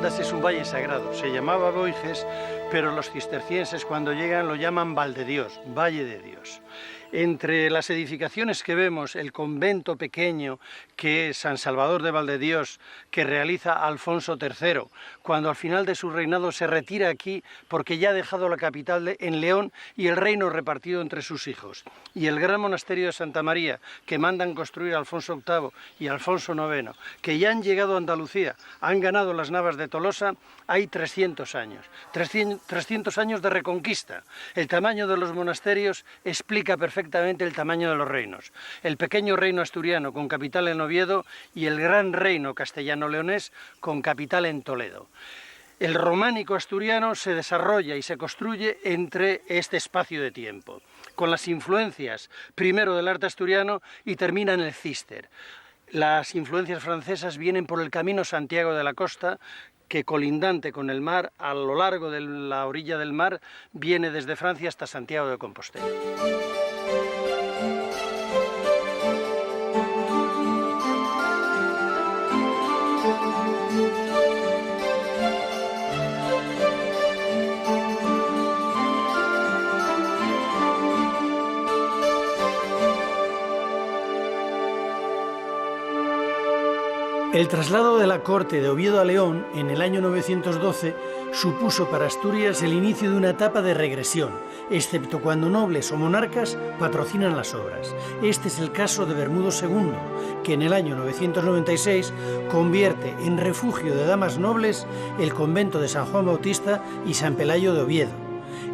Caldas es un valle sagrado. Se llamaba Boiges, pero los cistercienses cuando llegan lo llaman Valdedios, Valle de Dios. Entre las edificaciones que vemos, el convento pequeño que es San Salvador de Valdedios, que realiza Alfonso III, cuando al final de su reinado se retira aquí porque ya ha dejado la capital en León y el reino repartido entre sus hijos. Y el gran monasterio de Santa María, que mandan construir Alfonso VIII y Alfonso IX, que ya han llegado a Andalucía, han ganado las Navas de Tolosa, hay 300 años. 300 años de reconquista. El tamaño de los monasterios explica perfectamente el tamaño de los reinos. El pequeño reino asturiano con capital en Oviedo y el gran reino castellano-leonés con capital en Toledo. El románico asturiano se desarrolla y se construye entre este espacio de tiempo, con las influencias primero del arte asturiano y termina en el Císter. Las influencias francesas vienen por el camino Santiago de la Costa, que colindante con el mar, a lo largo de la orilla del mar, viene desde Francia hasta Santiago de Compostela. El traslado de la corte de Oviedo a León en el año 912 supuso para Asturias el inicio de una etapa de regresión, excepto cuando nobles o monarcas patrocinan las obras. Este es el caso de Bermudo II, que en el año 996 convierte en refugio de damas nobles el convento de San Juan Bautista y San Pelayo de Oviedo.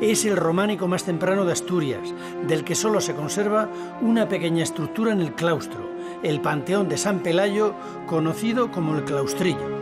Es el románico más temprano de Asturias, del que solo se conserva una pequeña estructura en el claustro, el Panteón de San Pelayo, conocido como el Claustrillo.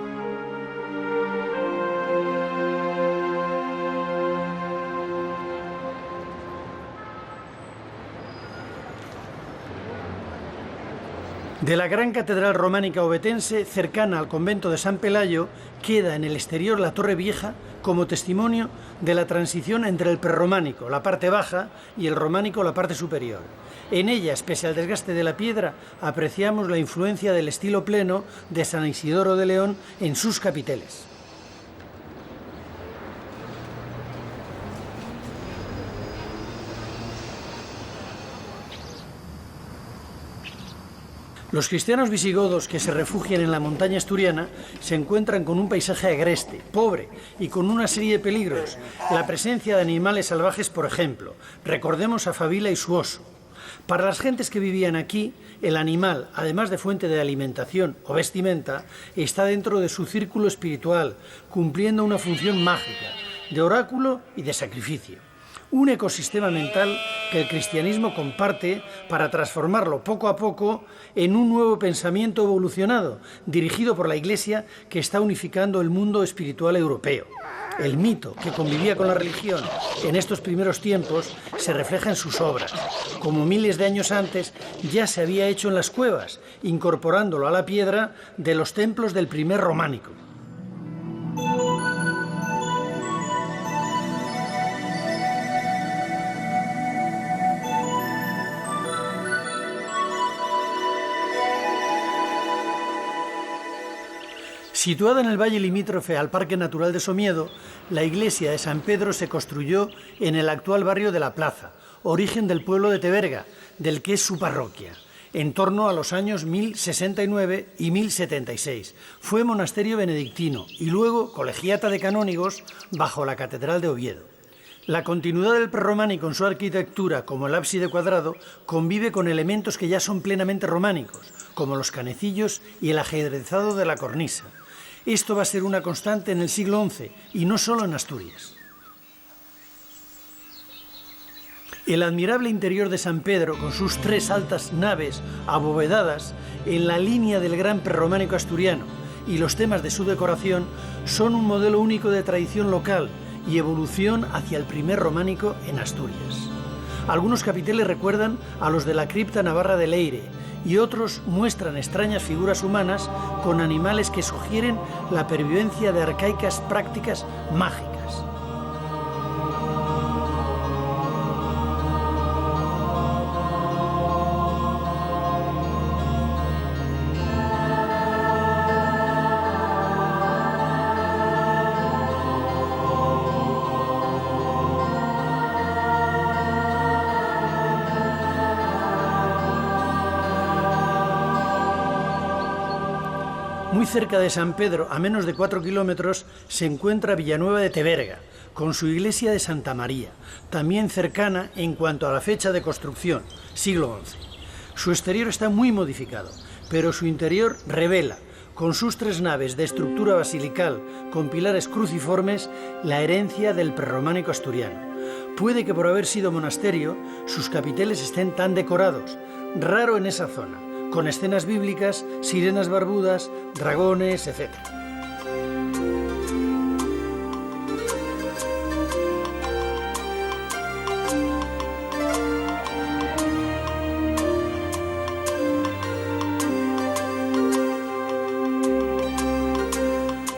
De la gran catedral románica ovetense, cercana al convento de San Pelayo, queda en el exterior la Torre Vieja como testimonio de la transición entre el prerrománico, la parte baja, y el románico, la parte superior. En ella, pese al desgaste de la piedra, apreciamos la influencia del estilo pleno de San Isidoro de León en sus capiteles. Los cristianos visigodos que se refugian en la montaña asturiana se encuentran con un paisaje agreste, pobre y con una serie de peligros. La presencia de animales salvajes, por ejemplo. Recordemos a Fabila y su oso. Para las gentes que vivían aquí, el animal, además de fuente de alimentación o vestimenta, está dentro de su círculo espiritual, cumpliendo una función mágica, de oráculo y de sacrificio. Un ecosistema mental que el cristianismo comparte para transformarlo poco a poco en un nuevo pensamiento evolucionado, dirigido por la Iglesia que está unificando el mundo espiritual europeo. El mito que convivía con la religión en estos primeros tiempos se refleja en sus obras, como miles de años antes ya se había hecho en las cuevas, incorporándolo a la piedra de los templos del primer románico. Situada en el valle limítrofe al Parque Natural de Somiedo, la iglesia de San Pedro se construyó en el actual barrio de La Plaza, origen del pueblo de Teberga, del que es su parroquia, en torno a los años 1069 y 1076. Fue monasterio benedictino y luego colegiata de canónigos bajo la Catedral de Oviedo. La continuidad del prerrománico en su arquitectura, como el ábside cuadrado, convive con elementos que ya son plenamente románicos, como los canecillos y el ajedrezado de la cornisa. Esto va a ser una constante en el siglo XI, y no solo en Asturias. El admirable interior de San Pedro, con sus 3 altas naves abovedadas en la línea del gran prerrománico asturiano, y los temas de su decoración, son un modelo único de tradición local y evolución hacia el primer románico en Asturias. Algunos capiteles recuerdan a los de la cripta navarra de Leire, y otros muestran extrañas figuras humanas con animales que sugieren la pervivencia de arcaicas prácticas mágicas. Muy cerca de San Pedro, a menos de 4 kilómetros, se encuentra Villanueva de Teverga, con su iglesia de Santa María, también cercana en cuanto a la fecha de construcción, siglo XI. Su exterior está muy modificado, pero su interior revela, con sus 3 naves de estructura basilical con pilares cruciformes, la herencia del prerrománico asturiano. Puede que por haber sido monasterio, sus capiteles estén tan decorados, raro en esa zona, con escenas bíblicas, sirenas barbudas, dragones, etc.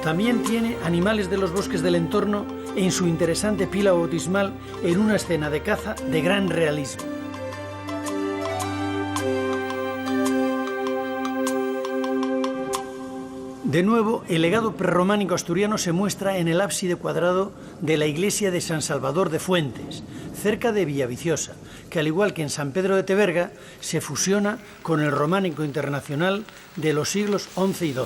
También tiene animales de los bosques del entorno en su interesante pila bautismal en una escena de caza de gran realismo. De nuevo, el legado prerrománico asturiano se muestra en el ábside cuadrado de la iglesia de San Salvador de Fuentes, cerca de Villaviciosa, que al igual que en San Pedro de Teverga, se fusiona con el románico internacional de los siglos XI y XII.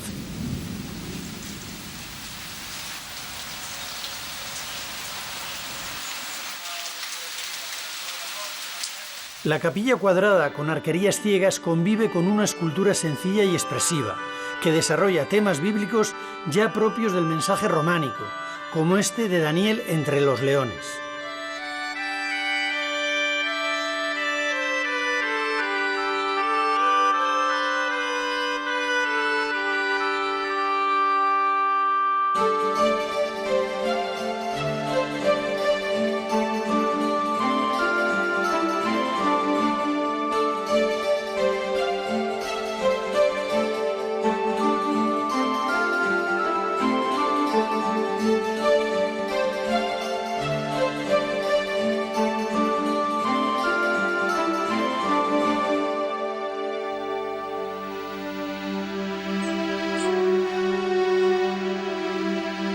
La capilla cuadrada con arquerías ciegas convive con una escultura sencilla y expresiva, que desarrolla temas bíblicos ya propios del mensaje románico, como este de Daniel entre los leones.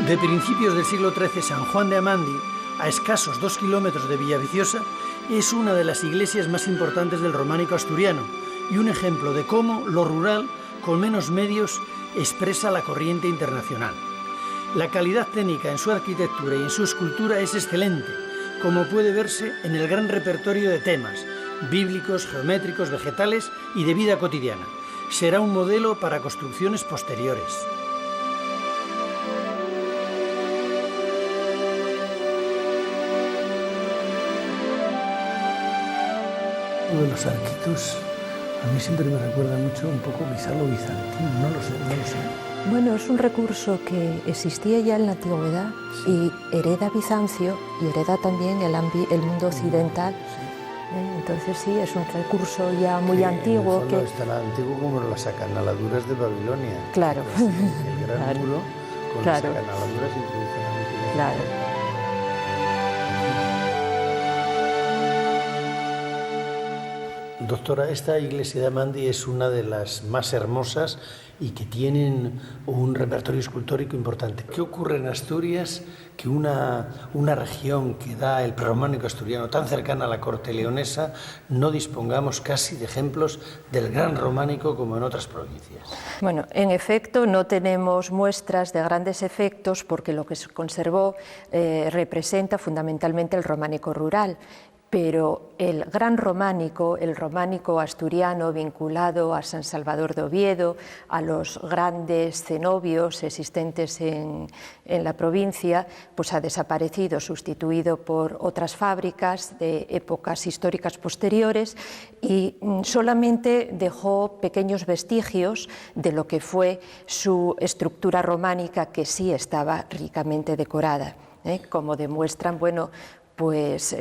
De principios del siglo XIII, San Juan de Amandi, a escasos 2 kilómetros de Villaviciosa, es una de las iglesias más importantes del románico asturiano y un ejemplo de cómo lo rural, con menos medios, expresa la corriente internacional. La calidad técnica en su arquitectura y en su escultura es excelente, como puede verse en el gran repertorio de temas bíblicos, geométricos, vegetales y de vida cotidiana. Será un modelo para construcciones posteriores. De los arquitos, a mí siempre me recuerda mucho un poco quizá lo bizantino, no lo sé. Bueno, es un recurso que existía ya en la antigüedad, sí, y hereda Bizancio y hereda también el mundo occidental. Sí. Entonces sí, es un recurso ya muy antiguo. En el fondo es tan antiguo como las acanaladuras de Babilonia. Claro. El gran claro. muro con claro. las acanaladuras introducen. Claro. Doctora, esta iglesia de Amandi es una de las más hermosas y que tienen un repertorio escultórico importante. ¿Qué ocurre en Asturias que una región que da el prerrománico asturiano tan cercana a la corte leonesa no dispongamos casi de ejemplos del gran románico como en otras provincias? Bueno, en efecto no tenemos muestras de grandes efectos porque lo que se conservó representa fundamentalmente el románico rural. Pero el gran románico, el románico asturiano vinculado a San Salvador de Oviedo, a los grandes cenobios existentes en la provincia, pues ha desaparecido, sustituido por otras fábricas de épocas históricas posteriores y solamente dejó pequeños vestigios de lo que fue su estructura románica, que sí estaba ricamente decorada, como demuestran, bueno, pues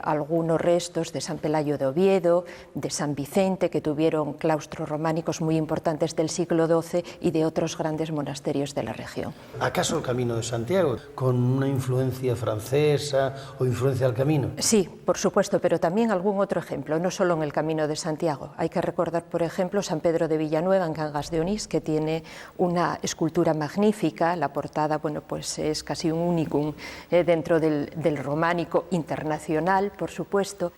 algunos restos de San Pelayo de Oviedo, de San Vicente, que tuvieron claustros románicos muy importantes del siglo XII y de otros grandes monasterios de la región. ¿Acaso el Camino de Santiago, con una influencia francesa o influencia del Camino? Sí, por supuesto, pero también algún otro ejemplo, no solo en el Camino de Santiago. Hay que recordar, por ejemplo, San Pedro de Villanueva, en Cangas de Onís, que tiene una escultura magnífica. La portada, bueno, pues es casi un unicum dentro del románico internacional, por supuesto.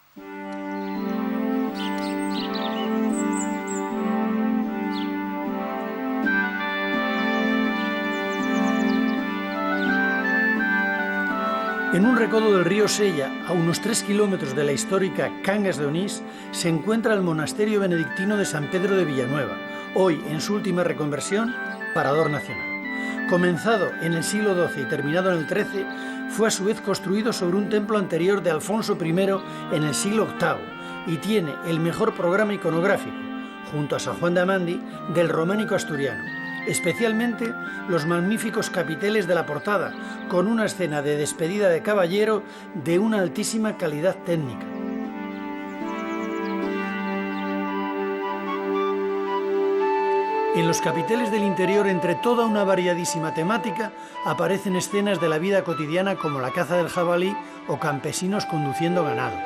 En un recodo del río Sella, a unos 3 kilómetros de la histórica Cangas de Onís, se encuentra el monasterio benedictino de San Pedro de Villanueva, hoy en su última reconversión, parador nacional. Comenzado en el siglo XII y terminado en el XIII, fue a su vez construido sobre un templo anterior de Alfonso I en el siglo VIII y tiene el mejor programa iconográfico, junto a San Juan de Amandi, del románico asturiano, especialmente los magníficos capiteles de la portada, con una escena de despedida de caballero de una altísima calidad técnica. En los capiteles del interior, entre toda una variadísima temática, aparecen escenas de la vida cotidiana como la caza del jabalí o campesinos conduciendo ganado.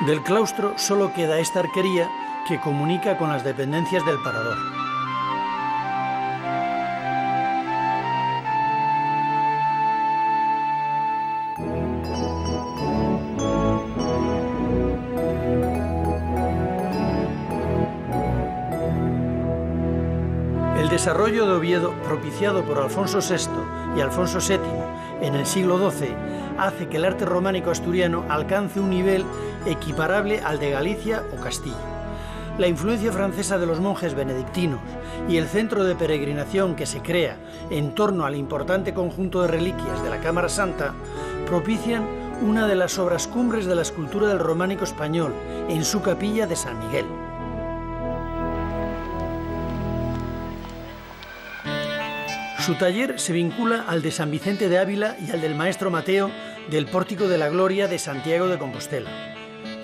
Del claustro solo queda esta arquería que comunica con las dependencias del parador. El desarrollo de Oviedo, propiciado por Alfonso VI y Alfonso VII en el siglo XII, hace que el arte románico asturiano alcance un nivel equiparable al de Galicia o Castilla. La influencia francesa de los monjes benedictinos y el centro de peregrinación que se crea en torno al importante conjunto de reliquias de la Cámara Santa propician una de las obras cumbres de la escultura del románico español en su capilla de San Miguel. Su taller se vincula al de San Vicente de Ávila y al del maestro Mateo del Pórtico de la Gloria de Santiago de Compostela.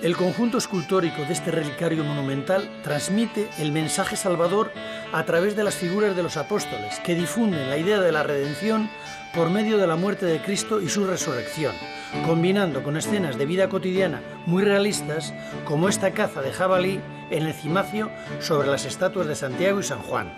El conjunto escultórico de este relicario monumental transmite el mensaje salvador a través de las figuras de los apóstoles, que difunden la idea de la redención por medio de la muerte de Cristo y su resurrección, combinando con escenas de vida cotidiana muy realistas, como esta caza de jabalí en el cimacio sobre las estatuas de Santiago y San Juan.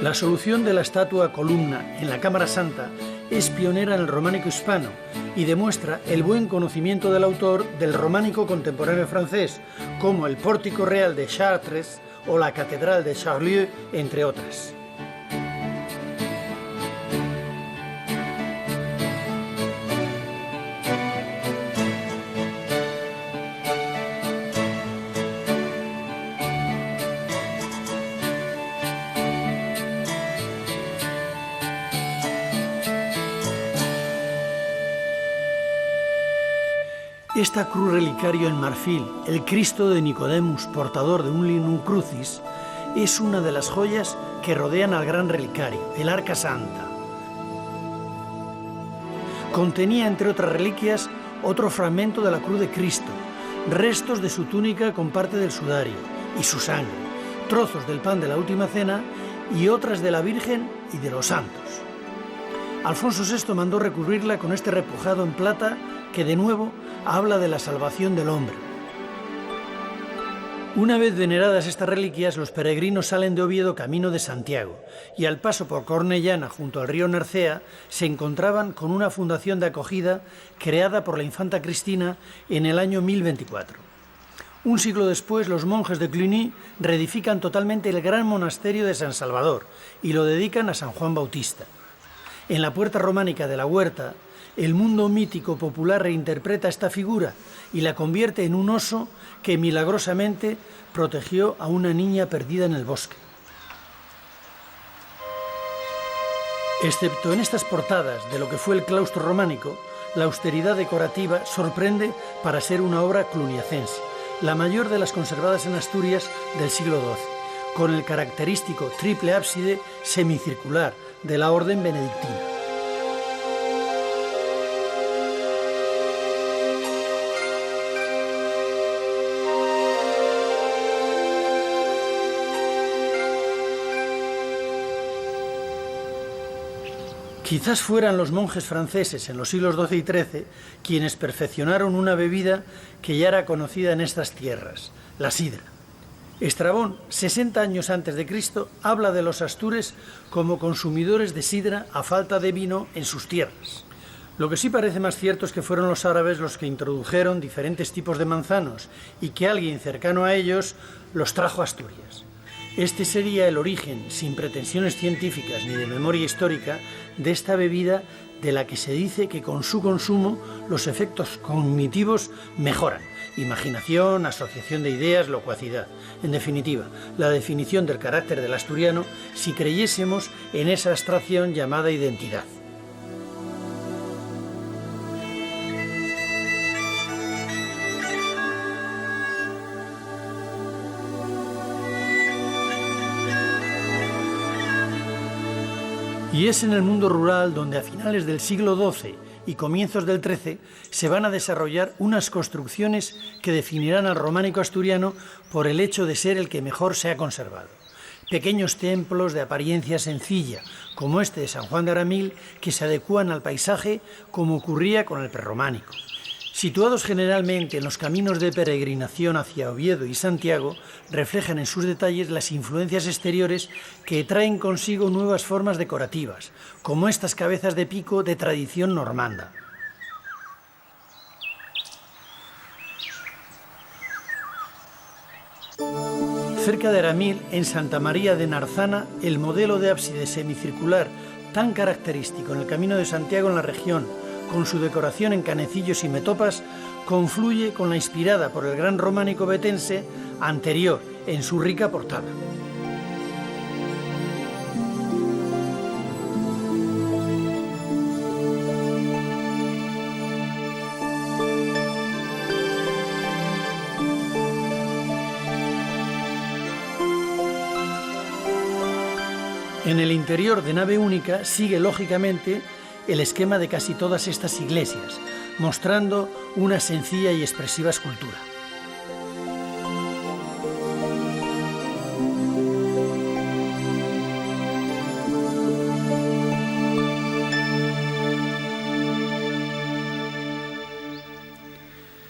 La solución de la estatua columna en la Cámara Santa es pionera en el románico hispano y demuestra el buen conocimiento del autor del románico contemporáneo francés, como el Pórtico Real de Chartres o la Catedral de Charlieu, entre otras. Esta cruz relicario en marfil, el Cristo de Nicodemus, portador de un linum crucis, es una de las joyas que rodean al gran relicario, el Arca Santa. Contenía, entre otras reliquias, otro fragmento de la cruz de Cristo, restos de su túnica con parte del sudario y su sangre, trozos del pan de la última cena y otras de la Virgen y de los santos. Alfonso VI mandó recubrirla con este repujado en plata que, de nuevo, habla de la salvación del hombre. Una vez veneradas estas reliquias, los peregrinos salen de Oviedo camino de Santiago y al paso por Cornellana, junto al río Narcea, se encontraban con una fundación de acogida creada por la infanta Cristina en el año 1024. Un siglo después, los monjes de Cluny reedifican totalmente el gran monasterio de San Salvador y lo dedican a San Juan Bautista. En la puerta románica de la Huerta, el mundo mítico popular reinterpreta esta figura y la convierte en un oso que milagrosamente protegió a una niña perdida en el bosque. Excepto en estas portadas de lo que fue el claustro románico, la austeridad decorativa sorprende para ser una obra cluniacense, la mayor de las conservadas en Asturias del siglo XII, con el característico triple ábside semicircular de la orden benedictina. Quizás fueran los monjes franceses en los siglos XII y XIII quienes perfeccionaron una bebida que ya era conocida en estas tierras, la sidra. Estrabón, 60 años antes de Cristo, habla de los astures como consumidores de sidra a falta de vino en sus tierras. Lo que sí parece más cierto es que fueron los árabes los que introdujeron diferentes tipos de manzanos y que alguien cercano a ellos los trajo a Asturias. Este sería el origen, sin pretensiones científicas ni de memoria histórica, de esta bebida de la que se dice que con su consumo los efectos cognitivos mejoran. Imaginación, asociación de ideas, locuacidad. En definitiva, la definición del carácter del asturiano si creyésemos en esa abstracción llamada identidad. Y es en el mundo rural donde a finales del siglo XII y comienzos del XIII se van a desarrollar unas construcciones que definirán al románico asturiano por el hecho de ser el que mejor se ha conservado. Pequeños templos de apariencia sencilla, como este de San Juan de Aramil, que se adecúan al paisaje como ocurría con el prerrománico. Situados generalmente en los caminos de peregrinación hacia Oviedo y Santiago, reflejan en sus detalles las influencias exteriores que traen consigo nuevas formas decorativas, como estas cabezas de pico de tradición normanda. Cerca de Aramil, en Santa María de Narzana, el modelo de ábside semicircular tan característico en el Camino de Santiago en la región, con su decoración en canecillos y metopas, confluye con la inspirada por el gran románico betense anterior en su rica portada. En el interior de nave única sigue lógicamente el esquema de casi todas estas iglesias, mostrando una sencilla y expresiva escultura.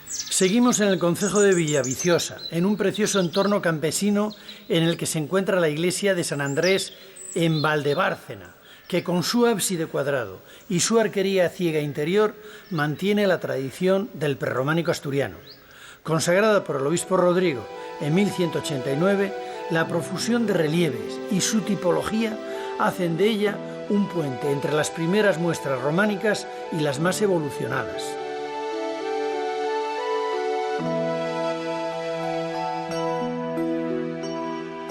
Seguimos en el concejo de Villaviciosa, en un precioso entorno campesino en el que se encuentra la iglesia de San Andrés en Valdebárcena, que con su ábside cuadrado y su arquería ciega interior mantiene la tradición del prerrománico asturiano. Consagrada por el obispo Rodrigo en 1189, la profusión de relieves y su tipología hacen de ella un puente entre las primeras muestras románicas y las más evolucionadas.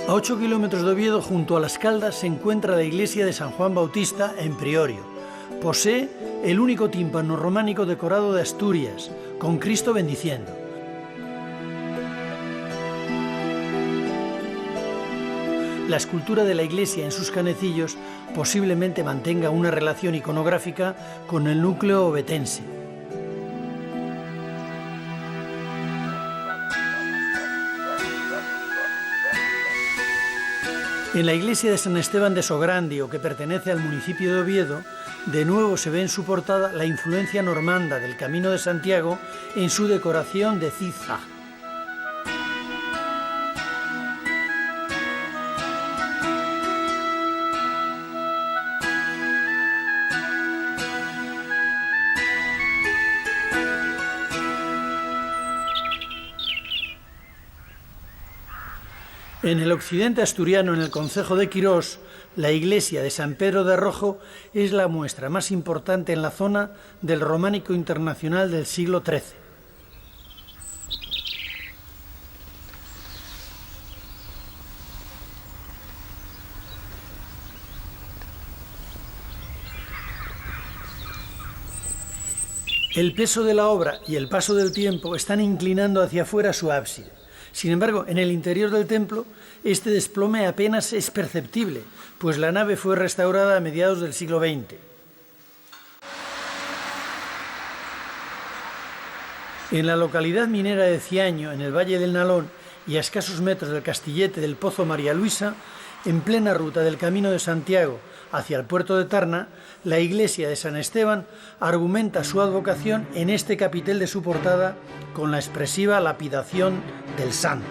A 8 kilómetros de Oviedo, junto a Las Caldas, se encuentra la iglesia de San Juan Bautista en Priorio. Posee el único tímpano románico decorado de Asturias, con Cristo bendiciendo. La escultura de la iglesia en sus canecillos posiblemente mantenga una relación iconográfica con el núcleo ovetense. En la iglesia de San Esteban de Sograndio, que pertenece al municipio de Oviedo, de nuevo se ve en su portada la influencia normanda del Camino de Santiago en su decoración de zigzag. En el occidente asturiano, en el concejo de Quirós, la iglesia de San Pedro de Rojo es la muestra más importante en la zona del románico internacional del siglo XIII. El peso de la obra y el paso del tiempo están inclinando hacia afuera su ábside. Sin embargo, en el interior del templo, este desplome apenas es perceptible, pues la nave fue restaurada a mediados del siglo XX. En la localidad minera de Ciaño, en el Valle del Nalón, y a escasos metros del castillete del Pozo María Luisa, en plena ruta del Camino de Santiago hacia el puerto de Tarna, la iglesia de San Esteban argumenta su advocación en este capitel de su portada con la expresiva lapidación del santo.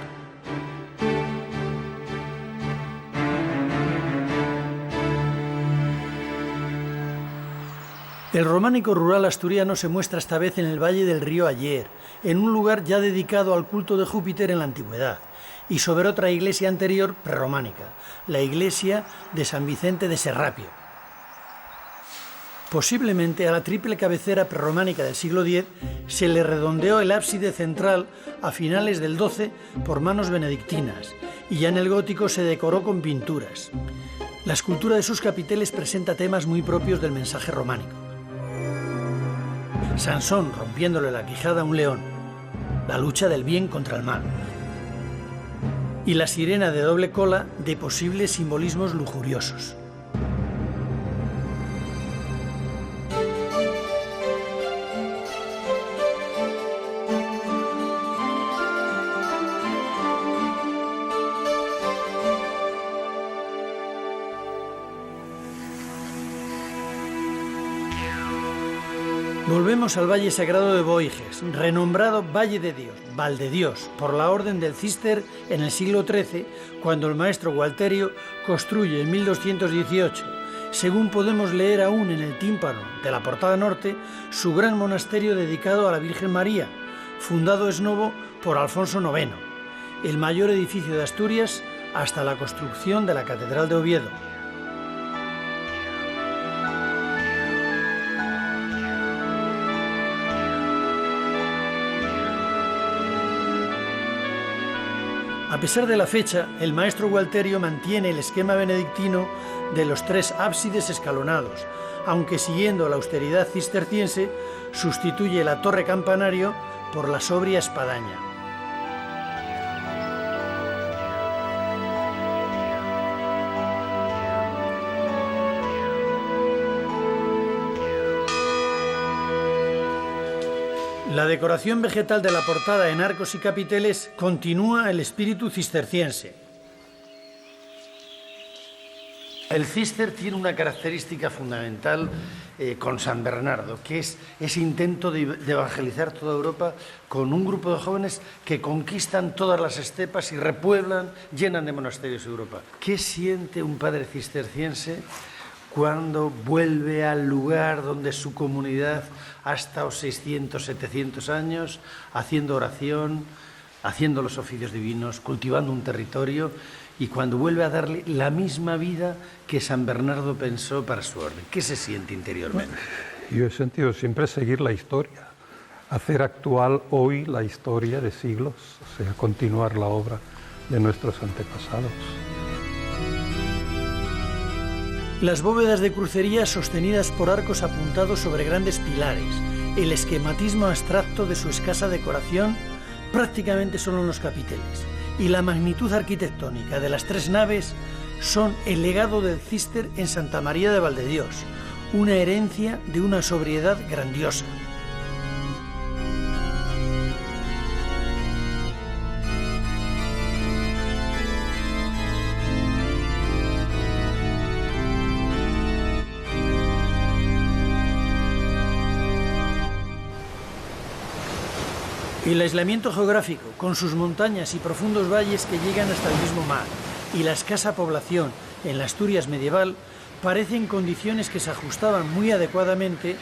El románico rural asturiano se muestra esta vez en el valle del río Aller, en un lugar ya dedicado al culto de Júpiter en la antigüedad, y sobre otra iglesia anterior prerrománica, la iglesia de San Vicente de Serrapio. Posiblemente a la triple cabecera prerrománica del siglo X se le redondeó el ábside central a finales del XII por manos benedictinas, y ya en el gótico se decoró con pinturas. La escultura de sus capiteles presenta temas muy propios del mensaje románico. Sansón rompiéndole la quijada a un león, la lucha del bien contra el mal, y la sirena de doble cola de posibles simbolismos lujuriosos. Volvemos al Valle Sagrado de Boiges, renombrado Valle de Dios, Val de Dios, por la Orden del Císter en el siglo XIII, cuando el maestro Gualterio construye en 1218, según podemos leer aún en el tímpano de la portada norte, su gran monasterio dedicado a la Virgen María, fundado ex novo por Alfonso IX, el mayor edificio de Asturias hasta la construcción de la Catedral de Oviedo. A pesar de la fecha, el maestro Gualterio mantiene el esquema benedictino de los tres ábsides escalonados, aunque siguiendo la austeridad cisterciense, sustituye la torre campanario por la sobria espadaña. La decoración vegetal de la portada en arcos y capiteles continúa el espíritu cisterciense. El Cister tiene una característica fundamental con San Bernardo, que es ese intento de evangelizar toda Europa con un grupo de jóvenes que conquistan todas las estepas y repueblan, llenan de monasterios Europa. ¿Qué siente un padre cisterciense cuando vuelve al lugar donde su comunidad ha estado 600, 700 años haciendo oración, haciendo los oficios divinos, cultivando un territorio, y cuando vuelve a darle la misma vida que San Bernardo pensó para su orden? ¿Qué se siente interiormente? Yo he sentido siempre seguir la historia, hacer actual hoy la historia de siglos, o sea, continuar la obra de nuestros antepasados. Las bóvedas de crucería sostenidas por arcos apuntados sobre grandes pilares, el esquematismo abstracto de su escasa decoración, prácticamente solo en los capiteles, y la magnitud arquitectónica de las tres naves son el legado del Cister en Santa María de Valdedios, una herencia de una sobriedad grandiosa. El aislamiento geográfico, con sus montañas y profundos valles que llegan hasta el mismo mar, y la escasa población en la Asturias medieval, parecen condiciones que se ajustaban muy adecuadamente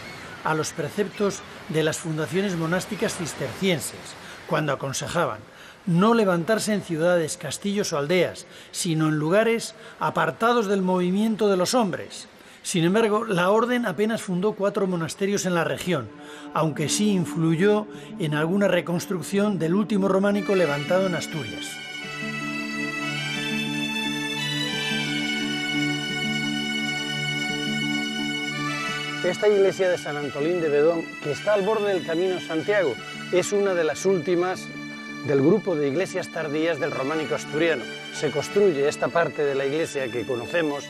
a los preceptos de las fundaciones monásticas cistercienses, cuando aconsejaban no levantarse en ciudades, castillos o aldeas, sino en lugares apartados del movimiento de los hombres. Sin embargo, la orden apenas fundó 4 monasterios en la región, aunque sí influyó en alguna reconstrucción del último románico levantado en Asturias. Esta iglesia de San Antolín de Bedón, que está al borde del Camino de Santiago, es una de las últimas del grupo de iglesias tardías del románico asturiano. Se construye esta parte de la iglesia que conocemos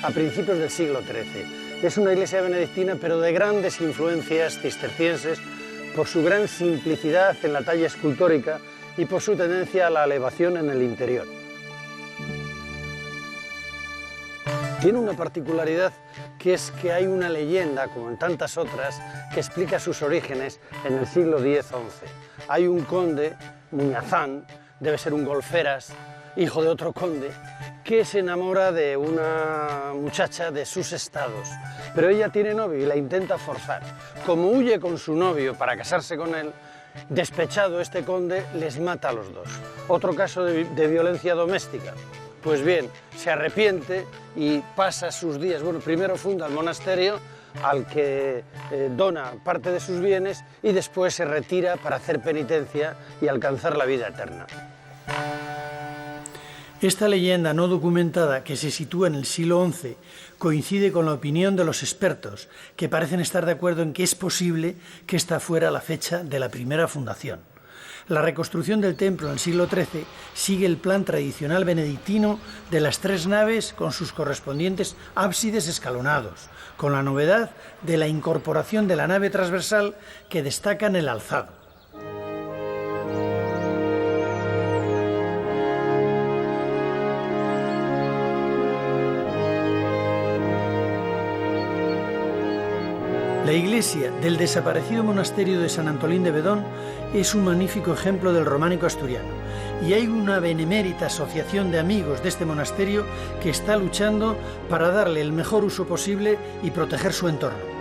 a principios del siglo XIII. Es una iglesia benedictina, pero de grandes influencias cistercienses por su gran simplicidad en la talla escultórica y por su tendencia a la elevación en el interior. Tiene una particularidad, que es que hay una leyenda, como en tantas otras, que explica sus orígenes en el siglo X-XI. Hay un conde, Muñazán, debe ser un golferas, hijo de otro conde, que se enamora de una muchacha de sus estados, pero ella tiene novio y la intenta forzar. Como huye con su novio para casarse con él, despechado este conde les mata a los dos. Otro caso de violencia doméstica. Pues bien, se arrepiente y pasa sus días. Bueno, primero funda el monasterio al que dona parte de sus bienes y después se retira para hacer penitencia y alcanzar la vida eterna. Esta leyenda no documentada, que se sitúa en el siglo XI, coincide con la opinión de los expertos, que parecen estar de acuerdo en que es posible que esta fuera la fecha de la primera fundación. La reconstrucción del templo en el siglo XIII sigue el plan tradicional benedictino de las 3 naves con sus correspondientes ábsides escalonados, con la novedad de la incorporación de la nave transversal que destaca en el alzado. La iglesia del desaparecido monasterio de San Antolín de Bedón es un magnífico ejemplo del románico asturiano, y hay una benemérita asociación de amigos de este monasterio que está luchando para darle el mejor uso posible y proteger su entorno.